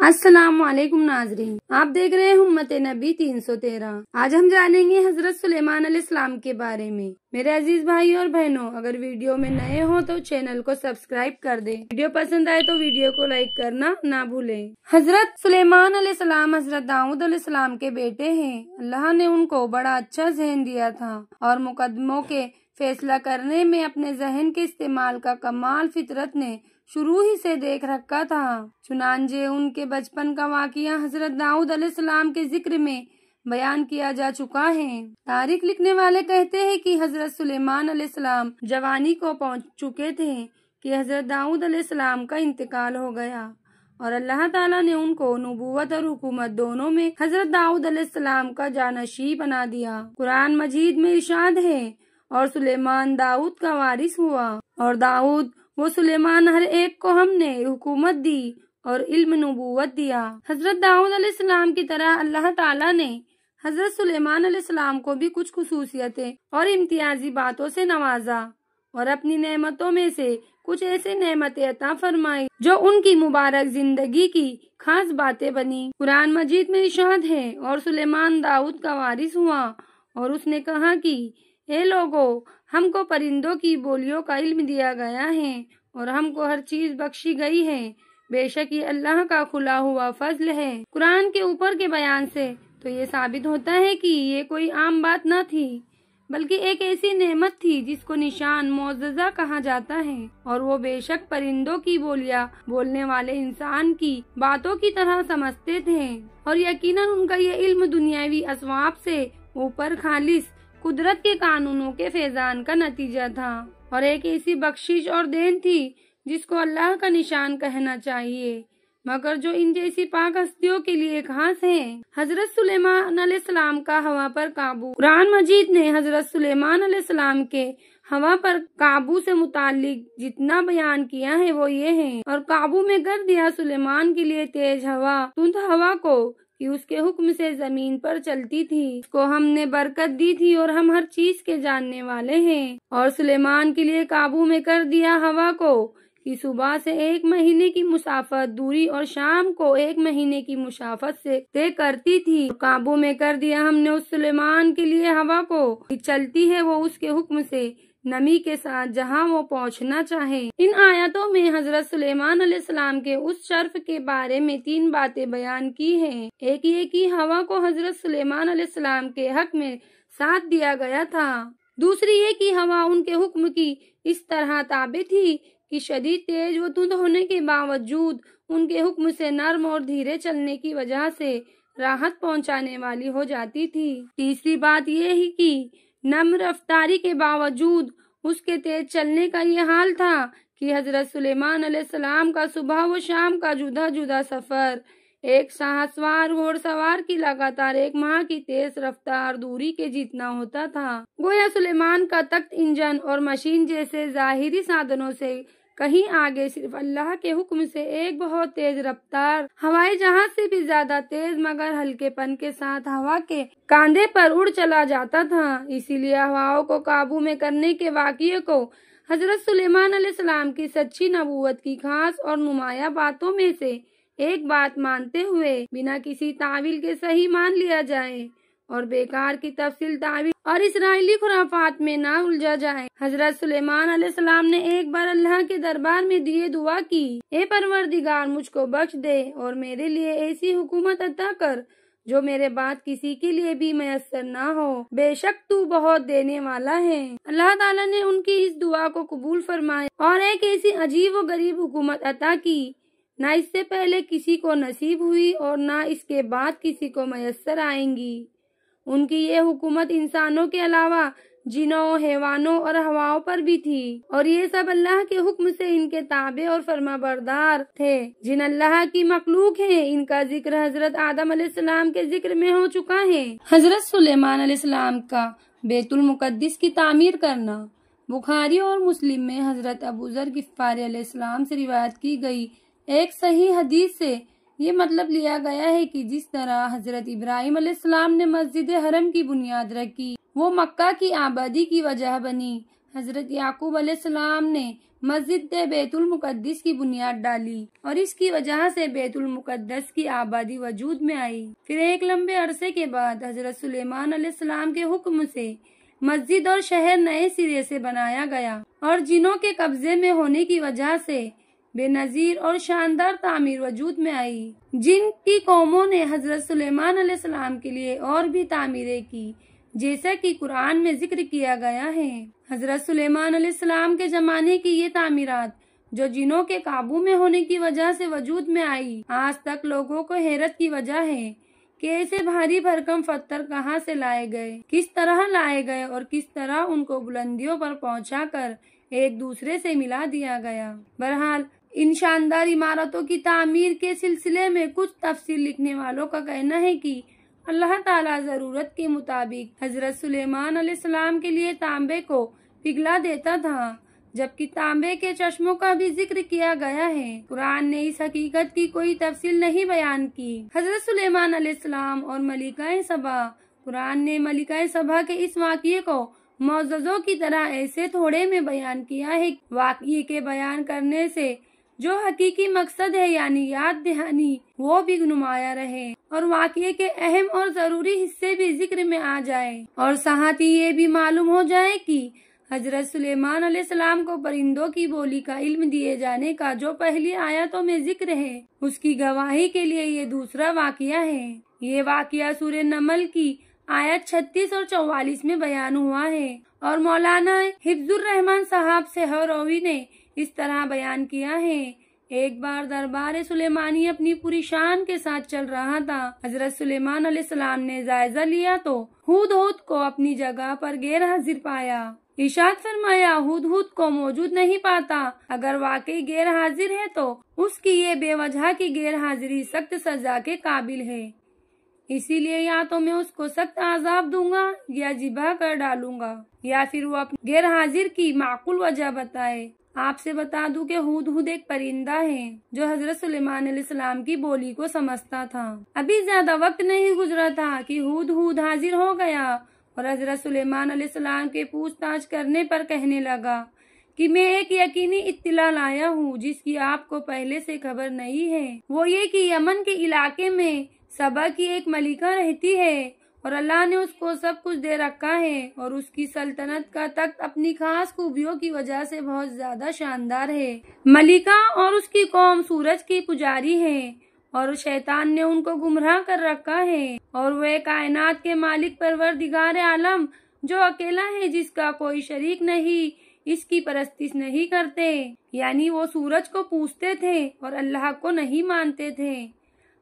अस्सलामुअलैकुम नाजरीन, आप देख रहे हैं उम्मत नबी 313। आज हम जानेंगे हजरत सुलेमान अलैहिस्सलाम के बारे में। मेरे अजीज भाई और बहनों, अगर वीडियो में नए हो तो चैनल को सब्सक्राइब कर दें। वीडियो पसंद आए तो वीडियो को लाइक करना ना भूलें। हजरत सुलेमान अलैहिस्सलाम हजरत दाऊद अलैहिस्सलाम के बेटे हैं। अल्लाह ने उनको बड़ा अच्छा जहन दिया था और मुकदमों के फैसला करने में अपने जहन के इस्तेमाल का कमाल फितरत ने शुरू ही से देख रखा था। चुनांचे उनके बचपन का वाक़िया हजरत दाऊद अलैहिस्सलाम के जिक्र में बयान किया जा चुका है। तारीख लिखने वाले कहते हैं कि हजरत सुलेमान अलैहिस्सलाम जवानी को पहुंच चुके थे कि हजरत दाऊद अलैहिस्सलाम का इंतकाल हो गया और अल्लाह ताला ने उनको नबूवत और हुकूमत दोनों में हजरत दाऊद अलैहिस्सलाम का जानशी बना दिया। कुरान मजीद में इरशाद है, और सुलेमान दाऊद का वारिस हुआ और दाऊद वो सुलेमान हर एक को हमने हुकूमत दी और इल्म नबूवत दिया। हजरत दाऊद अलैहिस्सलाम की तरह अल्लाह ताला ने हजरत सुलेमान अलैहिस्सलाम को भी कुछ खुसूसियतें और इम्तियाजी बातों से नवाजा और अपनी नेमतों में से कुछ ऐसे नेमतें अता फरमाई जो उनकी मुबारक जिंदगी की खास बातें बनी। कुरान मजीद में इरशाद है, और सुलेमान दाऊद का वारिस हुआ और उसने कहा कि ए लोगो, हमको परिंदों की बोलियों का इल्म दिया गया है और हमको हर चीज बख्शी गई है। बेशक ये अल्लाह का खुला हुआ फजल है। कुरान के ऊपर के बयान से तो ये साबित होता है कि ये कोई आम बात न थी, बल्कि एक ऐसी नेमत थी जिसको निशान मौजज़ा कहा जाता है, और वो बेशक परिंदों की बोलियां बोलने वाले इंसान की बातों की तरह समझते थे और यकीनन उनका ये इल्म दुनियावी असवाब से ऊपर खालिस कुदरत के कानूनों के फैजान का नतीजा था और एक ऐसी बख्शिश और देन थी जिसको अल्लाह का निशान कहना चाहिए, मगर जो इन जैसी पाक हस्तियों के लिए खास है। हजरत सुलेमान अलैहिस्सलाम का हवा पर काबू। कुरान मजीद ने हजरत सुलेमान अलैहिस्सलाम के हवा पर काबू से मुतालिक जितना बयान किया है वो ये है, और काबू में कर दिया सुलेमान के लिए तेज हवा, तुंद हवा को कि उसके हुक्म से जमीन पर चलती थी। उसको हमने बरकत दी थी और हम हर चीज के जानने वाले हैं। और सुलेमान के लिए काबू में कर दिया हवा को कि सुबह से 1 महीने की मुसाफत दूरी और शाम को 1 महीने की मुसाफत से तय करती थी। काबू में कर दिया हमने उस सुलेमान के लिए हवा को कि चलती है वो उसके हुक्म से नमी के साथ जहां वो पहुंचना चाहे। इन आयतों में हजरत सुलेमान अलैहिस्सलाम के उस शर्फ के बारे में 3 बातें बयान की हैं। एक ये कि हवा को हजरत सुलेमान अलैहिस्सलाम के हक में साथ दिया गया था। दूसरी ये कि हवा उनके हुक्म की इस तरह ताबे थी कि शदीद तेज व धुंध होने के बावजूद उनके हुक्म से नर्म और धीरे चलने की वजह से राहत पहुंचाने वाली हो जाती थी। तीसरी बात यह ही कि नम रफ्तारी के बावजूद उसके तेज चलने का ये हाल था कि हजरत सुलेमान अलैहिस्सलाम का सुबह व शाम का जुदा जुदा सफर एक साहसवार घोड़सवार की लगातार 1 माह की तेज रफ्तार दूरी के जितना होता था। गोया सुलेमान का तख्त इंजन और मशीन जैसे जाहिरी साधनों से कहीं आगे सिर्फ अल्लाह के हुक्म से एक बहुत तेज रफ्तार हवाई जहाज से भी ज्यादा तेज मगर हल्केपन के साथ हवा के कांधे पर उड़ चला जाता था। इसीलिए हवाओं को काबू में करने के वाक़ये को हजरत सुलेमान अलैहिस्सलाम की सच्ची नबूवत की खास और नुमाया बातों में से एक बात मानते हुए बिना किसी तावील के सही मान लिया जाए और बेकार की तफसील तावील और इसराइली खुराफात में ना उलझा जाए। हजरत सुलेमान अलैहिस्सलाम ने एक बार अल्लाह के दरबार में दिए दुआ की, ए परवरदिगार, मुझको बख्श दे और मेरे लिए ऐसी हुकूमत अता कर जो मेरे बाद किसी के लिए भी मयस्सर ना हो। बेशक तू बहुत देने वाला है। अल्लाह ताला ने उनकी इस दुआ को कबूल फरमाया और एक ऐसी अजीब व गरीब हुकूमत अता की, न इससे पहले किसी को नसीब हुई और न इसके बाद किसी को मयस्सर आएंगी। उनकी ये हुकूमत इंसानों के अलावा जिनों, हैवानों और हवाओं पर भी थी और ये सब अल्लाह के हुक्म से इनके ताबे और फरमाबरदार थे। जिन अल्लाह की मखलूक है इनका जिक्र हजरत आदम अलैहिस्सलाम के जिक्र में हो चुका है। हजरत सुलेमान अलैहिस्सलाम का बैतुल मुक़द्दिस की तामीर करना। बुखारी और मुस्लिम में हजरत अबू ज़र गिफ़ारी अलैहिस्सलाम से रिवायत की गई एक सही हदीस से ये मतलब लिया गया है कि जिस तरह हजरत इब्राहिम अलैहिस्सलाम ने मस्जिद हरम की बुनियाद रखी, वो मक्का की आबादी की वजह बनी। हजरत याकूब अलैहिस्सलाम ने मस्जिद बैतुल मुकद्दस की बुनियाद डाली और इसकी वजह से बैतुल मुकद्दस की आबादी वजूद में आई। फिर एक लंबे अरसे के बाद हजरत सुलेमान अलैहिस्सलाम के हुक्म से मस्जिद और शहर नए सिरे से बनाया गया और जिनों के कब्जे में होने की वजह से बेनजीर और शानदार तामीर वजूद में आई। जिन की कौमों ने हजरत सुलेमान अलैहिस्सलाम के लिए और भी तामीरें की, जैसा कि कुरान में जिक्र किया गया है। हजरत सुलेमान अलैहिस्सलाम के जमाने की ये तामीरात जो जिनों के काबू में होने की वजह से वजूद में आई, आज तक लोगों को हैरत की वजह है कि ऐसे भारी भरकम पत्थर कहाँ से लाए गए, किस तरह लाए गए और किस तरह उनको बुलंदियों पर पहुंचाकर एक दूसरे से मिला दिया गया। बहरहाल इन शानदार इमारतों की तामीर के सिलसिले में कुछ तफसील लिखने वालों का कहना है कि अल्लाह ताला जरूरत के मुताबिक हजरत सुलेमान अलैहिस्सलाम के लिए तांबे को पिघला देता था, जबकि तांबे के चश्मों का भी जिक्र किया गया है। कुरान ने इस हकीकत की कोई तफसील नहीं बयान की। हजरत सुलेमान अलैहिस्सलाम और मलिकाए सबा, कुरान ने मलिकाए सबा के इस वाक़ये को मौजज़ों की तरह ऐसे थोड़े में बयान किया है। वाक़ये के बयान करने से जो हकीकी मकसद है यानी याद दहानी, वो भी नुमाया रहे और वाक़ये के अहम और जरूरी हिस्से भी जिक्र में आ जाए और साथ ही ये भी मालूम हो जाए कि हजरत सुलेमान अलैहिस्सलाम को परिंदों की बोली का इल्म दिए जाने का जो पहली आयतों में जिक्र है, उसकी गवाही के लिए ये दूसरा वाक़या है। ये वाक़या सूरह नमल की आयत 36 और 44 में बयान हुआ है और मौलाना हिफ्जुर रहमान साहब सेहरवी ने इस तरह बयान किया है। एक बार दरबार सुलेमानी अपनी पूरी शान के साथ चल रहा था। हजरत सुलेमान अलैहिस्सलाम ने जायजा लिया तो हुदहुद को अपनी जगह पर गैर हाजिर पाया। इरशाद फरमाया, हुदहुद को मौजूद नहीं पाता। अगर वाकई गैर हाजिर है तो उसकी ये बेवजह की गैर हाजिरी सख्त सजा के काबिल है। इसीलिए या तो मैं उसको सख्त आजाब दूंगा या जिबा कर डालूंगा या फिर वो अपनी गैर हाजिर की माकूल वजह बताए। आपसे बता दूं कि हुदहुद एक परिंदा है जो हजरत सुलेमान अलैहिस्सलाम की बोली को समझता था। अभी ज्यादा वक्त नहीं गुजरा था कि हुदहुद हाजिर हो गया और हजरत सुलेमान अलैहिस्सलाम के पूछताछ करने पर कहने लगा कि मैं एक यकीनी इत्तिला लाया हूँ जिसकी आपको पहले से खबर नहीं है। वो ये कि यमन के इलाके में सबा की एक मलिका रहती है और अल्लाह ने उसको सब कुछ दे रखा है और उसकी सल्तनत का तख्त अपनी खास खूबियों की वजह से बहुत ज्यादा शानदार है। मलिका और उसकी कौम सूरज की पुजारी है और शैतान ने उनको गुमराह कर रखा है और वह कायनात के मालिक परवरदिगार आलम जो अकेला है, जिसका कोई शरीक नहीं, इसकी परस्तिश नहीं करते। यानी वो सूरज को पूजते थे और अल्लाह को नहीं मानते थे।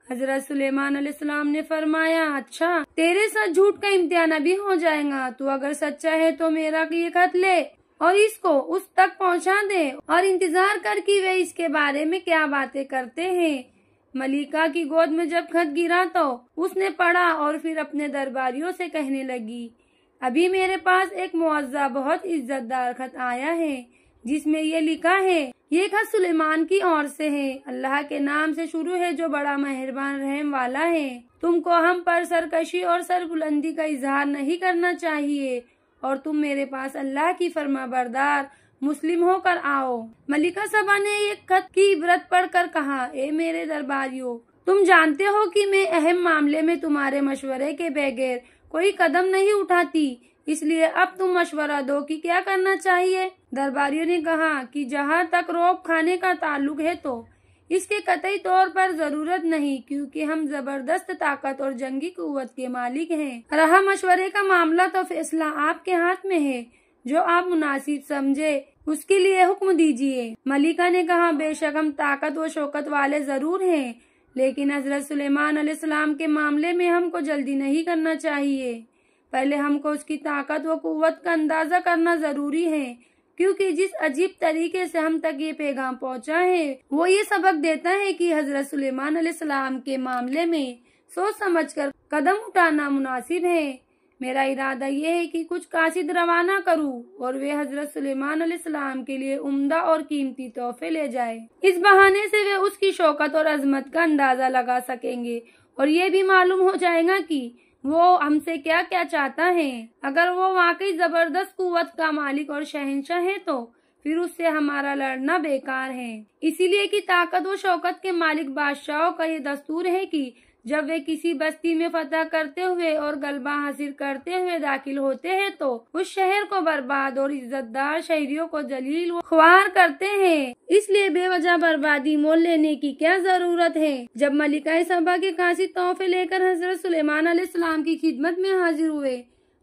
हजरत सुलेमान अलैहिस्सलाम ने फरमाया, अच्छा तेरे साथ झूठ का इम्तिहान भी हो जाएगा। तू अगर सच्चा है तो मेरा ये खत ले और इसको उस तक पहुंचा दे और इंतजार कर कि वे इसके बारे में क्या बातें करते हैं। मलिका की गोद में जब खत गिरा तो उसने पढ़ा और फिर अपने दरबारियों से कहने लगी, अभी मेरे पास एक मुअज़्ज़ा बहुत इज्जतदार खत आया है जिसमें ये लिखा है, ये खत सुलेमान की ओर से है। अल्लाह के नाम से शुरू है जो बड़ा मेहरबान रहम वाला है। तुमको हम पर सरकशी और सरबुलंदी का इजहार नहीं करना चाहिए और तुम मेरे पास अल्लाह की फरमाबरदार मुस्लिम होकर आओ। मलिका सबा ने ये खत की इबरत पढ़कर कहा, ए मेरे दरबारियों, तुम जानते हो कि मैं अहम मामले में तुम्हारे मशवरे के बगैर कोई कदम नहीं उठाती, इसलिए अब तुम मशवरा दो कि क्या करना चाहिए। दरबारियों ने कहा कि जहाँ तक रौब खाने का ताल्लुक है तो इसके कतई तौर पर जरूरत नहीं, क्योंकि हम जबरदस्त ताकत और जंगी कुव्वत के मालिक हैं। रहा मशवरे का मामला तो फैसला आपके हाथ में है, जो आप मुनासिब समझे उसके लिए हुक्म दीजिए। मलिका ने कहा, बेशक हम ताकत व शौकत वाले जरूर हैं, लेकिन हजरत सुलेमान अलैहिस्सलाम के मामले में हमको जल्दी नहीं करना चाहिए। पहले हमको उसकी ताकत व कुव्वत का अंदाजा करना जरूरी है, क्योंकि जिस अजीब तरीके से हम तक ये पैगाम पहुंचा है वो ये सबक देता है कि हजरत सुलेमान अलैहिस्सलाम के मामले में सोच समझकर कदम उठाना मुनासिब है। मेरा इरादा ये है कि कुछ कासिद रवाना करूं और वे हजरत सुलेमान अलैहिस्सलाम के लिए उम्दा और कीमती तोहफे ले जाए। इस बहाने से वे उसकी शौकत और अजमत का अंदाजा लगा सकेंगे और ये भी मालूम हो जाएगा कि वो हमसे क्या क्या चाहता है। अगर वो वाकई जबरदस्त कुव्वत का मालिक और शहंशाह है तो फिर उससे हमारा लड़ना बेकार है। इसीलिए कि ताकत व शौकत के मालिक बादशाहों का ये दस्तूर है कि जब वे किसी बस्ती में फतह करते हुए और गलबा हासिल करते हुए दाखिल होते हैं तो उस शहर को बर्बाद और इज्जतदार शहरियों को जलील व ख्वार करते हैं। इसलिए बेवजह बर्बादी मोल लेने की क्या जरूरत है। जब मलिका सबा के काशी तोहफे लेकर हजरत सुलेमान अलैहिस्सलाम की खिदमत में हाजिर हुए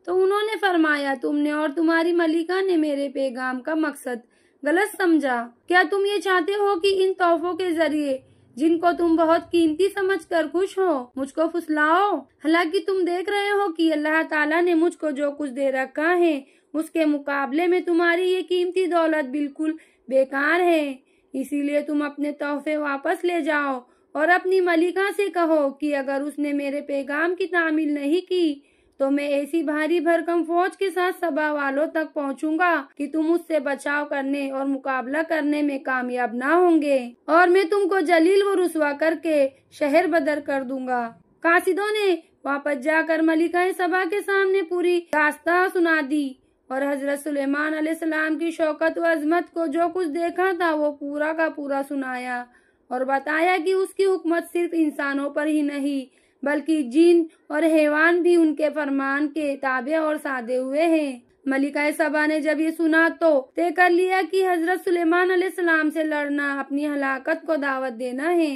तो उन्होंने फरमाया, तुमने और तुम्हारी मलिका ने मेरे पैगाम का मकसद गलत समझा। क्या तुम ये चाहते हो कि इन तोहफों के जरिए जिनको तुम बहुत कीमती समझकर खुश हो मुझको फुसलाओ? हालांकि तुम देख रहे हो कि अल्लाह ताला ने मुझको जो कुछ दे रखा है उसके मुकाबले में तुम्हारी ये कीमती दौलत बिल्कुल बेकार है। इसीलिए तुम अपने तोहफे वापस ले जाओ और अपनी मलिका से कहो कि अगर उसने मेरे पैगाम की तामील नहीं की तो मैं ऐसी भारी भरकम फौज के साथ सबा वालों तक पहुंचूंगा कि तुम उससे बचाव करने और मुकाबला करने में कामयाब ना होंगे और मैं तुमको जलील व रुसवा करके शहर बदर कर दूंगा। कासिदों ने वापस जाकर मलिका सबा के सामने पूरी दास्तां सुना दी और हजरत सुलेमान अलैहिस्सलाम की शौकत व अजमत को जो कुछ देखा था वो पूरा का पूरा सुनाया और बताया कि उसकी हुकूमत सिर्फ इंसानों पर ही नहीं बल्कि जिन और हैवान भी उनके फरमान के ताबे और सादे हुए हैं। मलिका सबा ने जब ये सुना तो तय कर लिया कि हजरत सुलेमान अलैहिस्सलाम से लड़ना अपनी हलाकत को दावत देना है।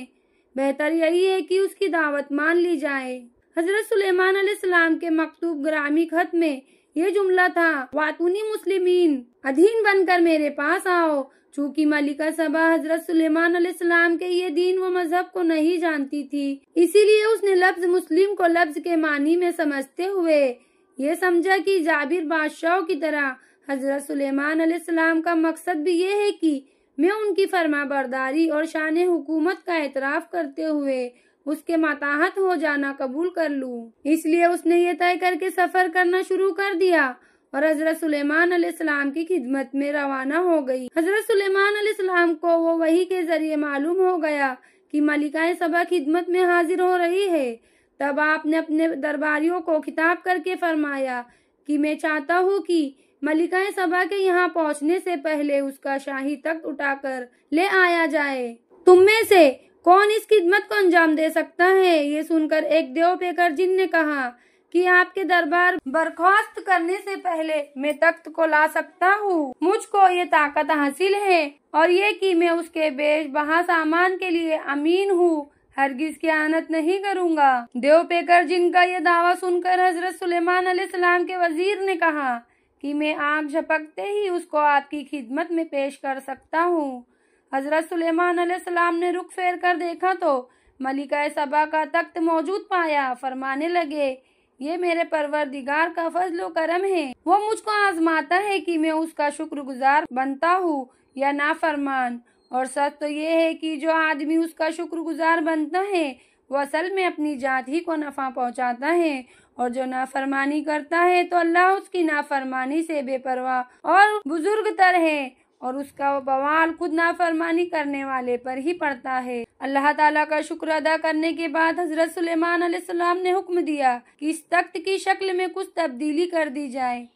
बेहतर यही है कि उसकी दावत मान ली जाए। हजरत सुलेमान अलैहिस्सलाम के मकतूब ग्रामी खत में ये जुमला था, वातुनी मुस्लिमीन, अधीन बनकर मेरे पास आओ। चूँकि मलिका सबा हजरत सुलेमान अलैहिस्सलाम के ये दीन व मजहब को नहीं जानती थी, इसीलिए उसने लफ्ज मुस्लिम को लफ्ज के मानी में समझते हुए ये समझा कि जाबिर बादशाहों की तरह हजरत सुलेमान अलैहिस्सलाम का मकसद भी ये है कि मैं उनकी फरमाबरदारी और शान हुकूमत का एतराफ करते हुए उसके माताहत हो जाना कबूल कर लूं। इसलिए उसने ये तय करके सफर करना शुरू कर दिया और हजरत सुलेमान अलैहिस्सलाम की खिदमत में रवाना हो गई। हजरत सुलेमान अलैहिस्सलाम को वो वही के जरिए मालूम हो गया कि मलिका सबा खिदमत में हाजिर हो रही है। तब आपने अपने दरबारियों को खिताब करके फरमाया कि मैं चाहता हूँ कि मलिका सबा के यहाँ पहुँचने से पहले उसका शाही तख्त उठाकर ले आया जाए। तुम में से कौन इस खिदमत को अंजाम दे सकता है? ये सुनकर एक देव पेकर जिन ने कहा कि आपके दरबार बर्खास्त करने से पहले मैं तख्त को ला सकता हूँ। मुझको ये ताकत हासिल है और ये कि मैं उसके बेश बहा सामान के लिए अमीन हूँ, हरगिज खयानत नहीं करूँगा। देव पेकर जिनका ये दावा सुनकर हजरत सुलेमान अलैहिस्सलाम के वजीर ने कहा कि मैं आँख झपकते ही उसको आपकी खिदमत में पेश कर सकता हूँ। हजरत सुलेमान अलैहिस्सलाम ने रुख फेर कर देखा तो मलिका सबा का तख्त मौजूद पाया। फरमाने लगे, ये मेरे परवरदिगार का फजल करम है, वो मुझको आजमाता है कि मैं उसका शुक्रगुजार बनता हूँ या नाफरमान। और सच तो ये है कि जो आदमी उसका शुक्रगुजार बनता है वो असल में अपनी जात ही को नफा पहुँचाता है और जो नाफरमानी करता है तो अल्लाह उसकी नाफरमानी से बेपरवाह और बुजुर्ग तर है और उसका बवाल खुद नाफरमानी करने वाले पर ही पड़ता है। अल्लाह ताला का शुक्र अदा करने के बाद हजरत सुलेमान अलैहिस्सलाम ने हुक्म दिया कि इस तख्त की शक्ल में कुछ तब्दीली कर दी जाए।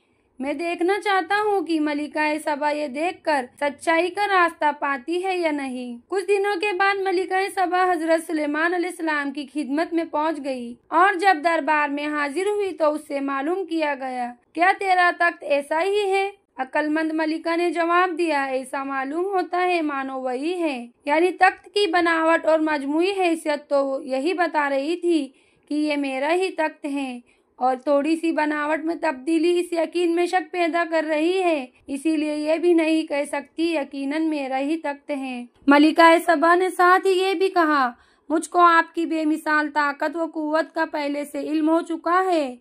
मैं देखना चाहता हूँ कि मलिका सबा ये देखकर सच्चाई का रास्ता पाती है या नहीं। कुछ दिनों के बाद मलिका सबा हजरत सुलेमान अलैहिस्सलाम की खिदमत में पहुँच गई और जब दरबार में हाजिर हुई तो उससे मालूम किया गया, क्या तेरा तख्त ऐसा ही है? अक्लमंद मलिका ने जवाब दिया, ऐसा मालूम होता है मानो वही है। यानी तख्त की बनावट और मजमुई हैसियत तो यही बता रही थी कि ये मेरा ही तख्त है और थोड़ी सी बनावट में तब्दीली इस यकीन में शक पैदा कर रही है, इसीलिए ये भी नहीं कह सकती यकीनन मेरा ही तख्त है। मलिका सबा ने साथ ही ये भी कहा, मुझको आपकी बेमिसाल ताकत व कुव्वत का पहले से इल्म हो चुका है,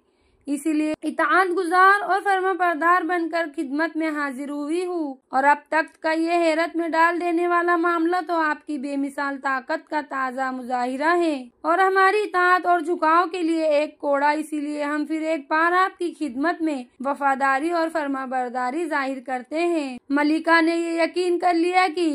इसीलिए इताअत गुजार और फरमाबरदार बनकर खिदमत में हाजिर हुई हूँ। और अब तख्त का ये हैरत में डाल देने वाला मामला तो आपकी बेमिसाल ताकत का ताज़ा मुजाहिरा है और हमारी इताअत और झुकाव के लिए एक कोड़ा। इसीलिए हम फिर एक बार आपकी खिदमत में वफादारी और फरमाबरदारी जाहिर करते हैं। मलिका ने ये यकीन कर लिया कि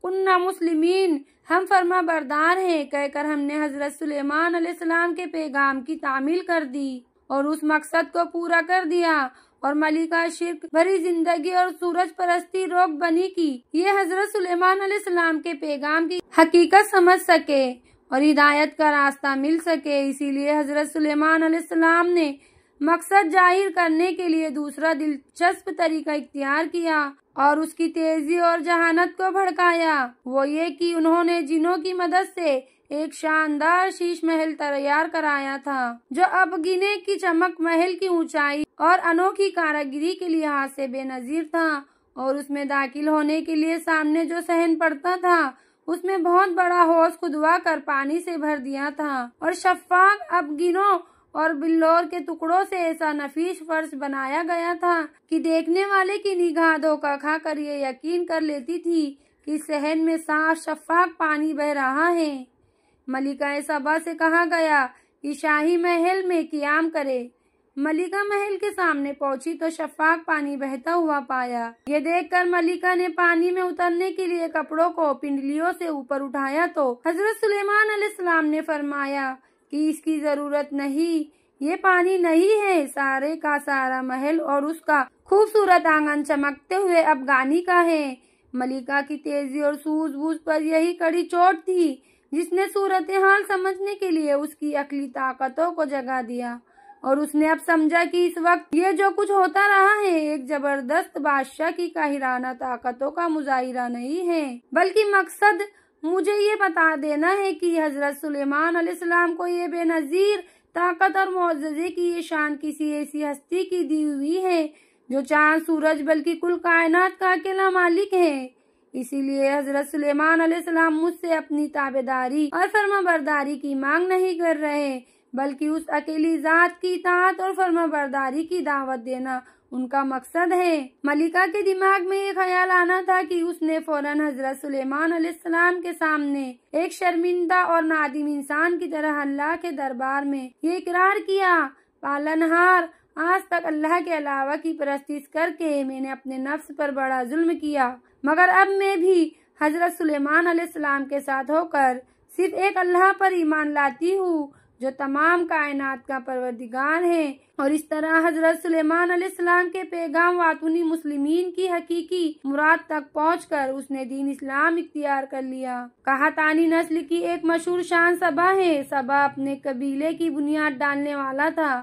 कुन्ना मुस्लिमीन, हम फरमाबरदार हैं कहकर हमने हजरत सुलेमान अलैहिस्सलाम के पैगाम की तामील कर दी और उस मकसद को पूरा कर दिया और मलिका शिर्क भरी जिंदगी और सूरज परस्ती रोक बनी की ये हजरत सुलेमान अलैहिस्सलाम के पैगाम की हकीकत समझ सके और हिदायत का रास्ता मिल सके। इसीलिए हजरत सुलेमान अलैहिस्सलाम ने मकसद जाहिर करने के लिए दूसरा दिलचस्प तरीका इख्तियार किया और उसकी तेजी और जहानत को भड़काया। वो ये कि उन्होंने जिनों की मदद से एक शानदार शीश महल तैयार कराया था, जो अब गिने की चमक महल की ऊंचाई और अनोखी कारीगरी के लिहाज से बेनजीर था। और उसमें दाखिल होने के लिए सामने जो सहन पड़ता था, उसमें बहुत बड़ा हौज खुदवा कर पानी से भर दिया था और शफ़ाक अबगिनों और बिल्लोर के टुकड़ों से ऐसा नफीस फर्श बनाया गया था कि देखने वाले की निगाह धोखा खाकर ये यकीन कर लेती थी कि सहन में साफ शफ़ाक पानी बह रहा है। मलिका सबा से कहा गया कि शाही महल में क़ियाम करे। मलिका महल के सामने पहुंची तो शफ़ाक पानी बहता हुआ पाया। ये देखकर मलिका ने पानी में उतरने के लिए कपड़ों को पिंडलियों से ऊपर उठाया तो हजरत सुलेमान अलैहिस्सलाम ने फरमाया कि इसकी जरूरत नहीं, ये पानी नहीं है, सारे का सारा महल और उसका खूबसूरत आंगन चमकते हुए अफगानी का है। मलिका की तेजी और सूझबूझ पर यही कड़ी चोट थी जिसने सूरत हाल समझने के लिए उसकी अक्ली ताकतों को जगा दिया और उसने अब समझा कि इस वक्त ये जो कुछ होता रहा है एक जबरदस्त बादशाह की काहिराना ताकतों का मुजाहिरा नहीं है, बल्कि मकसद मुझे ये बता देना है कि हजरत सुलेमान अलैहिस्सलाम को ये बेनजीर ताकत और मौजज़े की ये शान किसी ऐसी हस्ती की दी हुई है जो चांद सूरज बल्कि कुल कायनात का अकेला मालिक है। इसीलिए हजरत सुलेमान अलैहिस्सलाम मुझसे अपनी ताबेदारी और फर्माबरदारी की मांग नहीं कर रहे, बल्कि उस अकेली जात की इताअत और फर्माबरदारी की दावत देना उनका मकसद है। मलिका के दिमाग में ये ख्याल आना था कि उसने फौरन हजरत सुलेमान अलैहिस्सलाम के सामने एक शर्मिंदा और नादिम इंसान की तरह अल्लाह के दरबार में ये इकरार किया, पालनहार, आज तक अल्लाह के अलावा की परस्तिश करके मैंने अपने नफ्स पर बड़ा जुल्म किया, मगर अब मैं भी हजरत सुलेमान अलैहिस्सलाम के साथ होकर सिर्फ एक अल्लाह पर ईमान लाती हूँ जो तमाम कायनात का परवरदिगार है। और इस तरह हजरत सुलेमान अलैहिस्सलाम के पैगाम वातुनी मुस्लिमीन की हकीकी मुराद तक पहुंचकर उसने दीन इस्लाम इख्तियार कर लिया। कहातानी नस्ल की एक मशहूर शान सबा है। सबा अपने कबीले की बुनियाद डालने वाला था।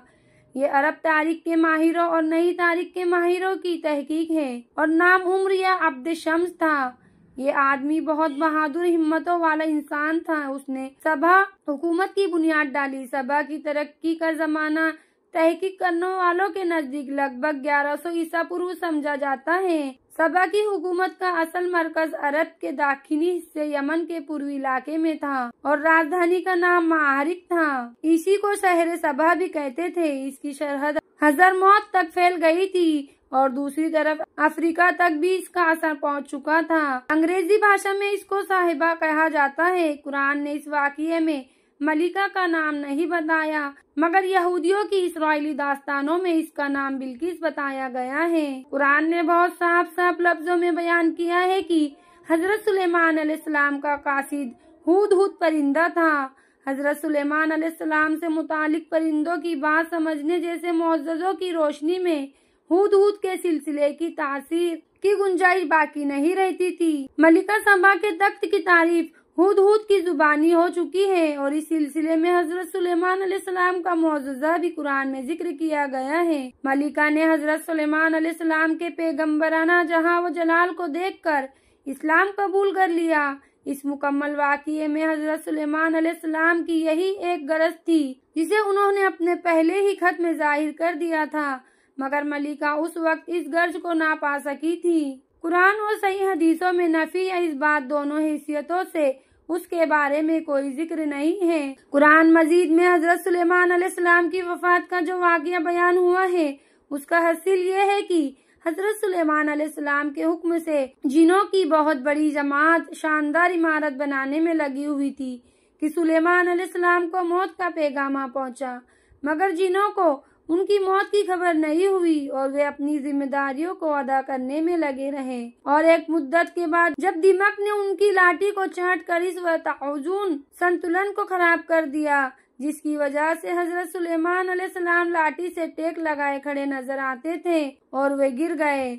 ये अरब तारीख के माहिरों और नई तारीख के माहिरों की तहकीक है और नाम उम्र या अब्द शम्स था। ये आदमी बहुत बहादुर हिम्मतों वाला इंसान था। उसने सबा हुकूमत की बुनियाद डाली। सबा की तरक्की का जमाना तहकीक करने वालों के नजदीक लगभग 1100 ईसा पूर्व समझा जाता है। सबा की हुकूमत का असल मरकज अरब के दाखिली हिस्से यमन के पूर्वी इलाके में था और राजधानी का नाम माहरिक था। इसी को शहर सबा भी कहते थे। इसकी सरहद हजरमौत तक फैल गई थी और दूसरी तरफ अफ्रीका तक भी इसका असर पहुंच चुका था। अंग्रेजी भाषा में इसको साहिबा कहा जाता है। कुरान ने इस वाक़ये में मलिका का नाम नहीं बताया, मगर यहूदियों की इस्राएली दास्तानों में इसका नाम बिल्किस बताया गया है। कुरान ने बहुत साफ साफ लफ्जों में बयान किया है कि हजरत सुलेमान अलैहिस्सलाम का कासिद हुदहुद परिंदा था। हजरत सुलेमान अलैहिस्सलाम से मुतालिक परिंदों की बात समझने जैसे मौजज़ों की रोशनी में हुदहुद के सिलसिले की तासीर की गुंजाइश बाकी नहीं रहती थी। मलिका सबा के तख्त की तारीफ हुदहुद की जुबानी हो चुकी है और इस सिलसिले में हजरत सुलेमान अलैहिस्सलाम का मौजज़ा भी कुरान में जिक्र किया गया है। मलिका ने हजरत सुलेमान अलैहिस्सलाम के पैगम्बराना जहां व जलाल को देखकर इस्लाम कबूल कर लिया। इस मुकम्मल वाक़ये में हजरत सुलेमान अलैहिस्सलाम की यही एक गरज थी जिसे उन्होंने अपने पहले ही खत में जाहिर कर दिया था, मगर मलिका उस वक्त इस गर्ज को ना पा सकी थी। कुरान और सही हदीसों में नफी या इस बात दोनों हैसियतों से उसके बारे में कोई जिक्र नहीं है। कुरान मजीद में हजरत सुलेमान अलैहिस्सलाम की वफात का जो वाक़या बयान हुआ है उसका हासिल ये है कि हजरत सुलेमान अलैहिस्सलाम के हुक्म से जिनों की बहुत बड़ी जमात शानदार इमारत बनाने में लगी हुई थी कि सुलेमान अलैहिस्सलाम को मौत का पैगाम पहुंचा, मगर जिनों को उनकी मौत की खबर नहीं हुई और वे अपनी जिम्मेदारियों को अदा करने में लगे रहे। और एक मुद्दत के बाद जब दिमक ने उनकी लाठी को चाट कर इस तआवुन संतुलन को खराब कर दिया, जिसकी वजह से हजरत सुलेमान अलैहिस्सलाम लाठी से टेक लगाए खड़े नजर आते थे और वे गिर गए।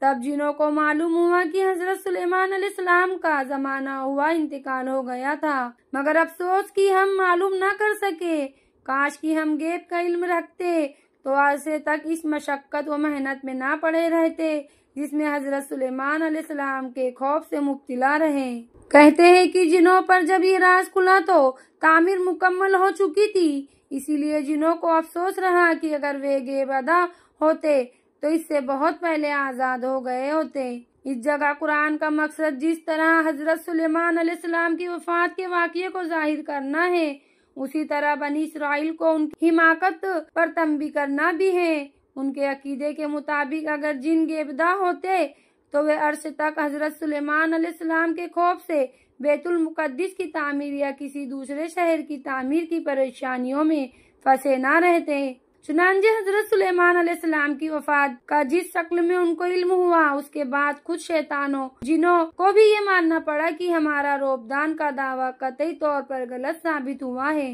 तब जिनों को मालूम हुआ कि हजरत सुलेमान अलैहिस्सलाम का जमाना हुआ इंतकाल हो गया था, मगर अफसोस कि हम मालूम न कर सके। काश कि हम गैब का इल्म रखते तो आज से तक इस मशक्कत व मेहनत में ना पड़े रहते जिसमें हजरत सुलेमान अलैहिस्सलाम के खौफ से मुब्तला रहे। कहते हैं कि जिनों पर जब ये राज खुला तो तामीर मुकम्मल हो चुकी थी, इसीलिए जिनों को अफसोस रहा कि अगर वे गैब अदा होते तो इससे बहुत पहले आजाद हो गए होते। इस जगह कुरान का मकसद जिस तरह हजरत सुलेमान अलैहिस्सलाम की वफात के वाक़ये को जाहिर करना है, उसी तरह बनी इसराइल को उनकी हिमाकत पर तंबी करना भी है। उनके अकीदे के मुताबिक अगर जिन गेबदा होते तो वे अर्श तक हजरत सुलेमान अलैहिस्सलाम के खौफ से बैतुल मुकद्दिस की तामीर या किसी दूसरे शहर की तामीर की परेशानियों में फंसे ना रहते। चुनांचे हजरत सुलेमान अलैहिस्सलाम की वफात का जिस शक्ल में उनको इल्म हुआ, उसके बाद खुद शैतानों जिनों को भी ये मानना पड़ा कि हमारा रोबदान का दावा कतई तौर पर गलत साबित हुआ है।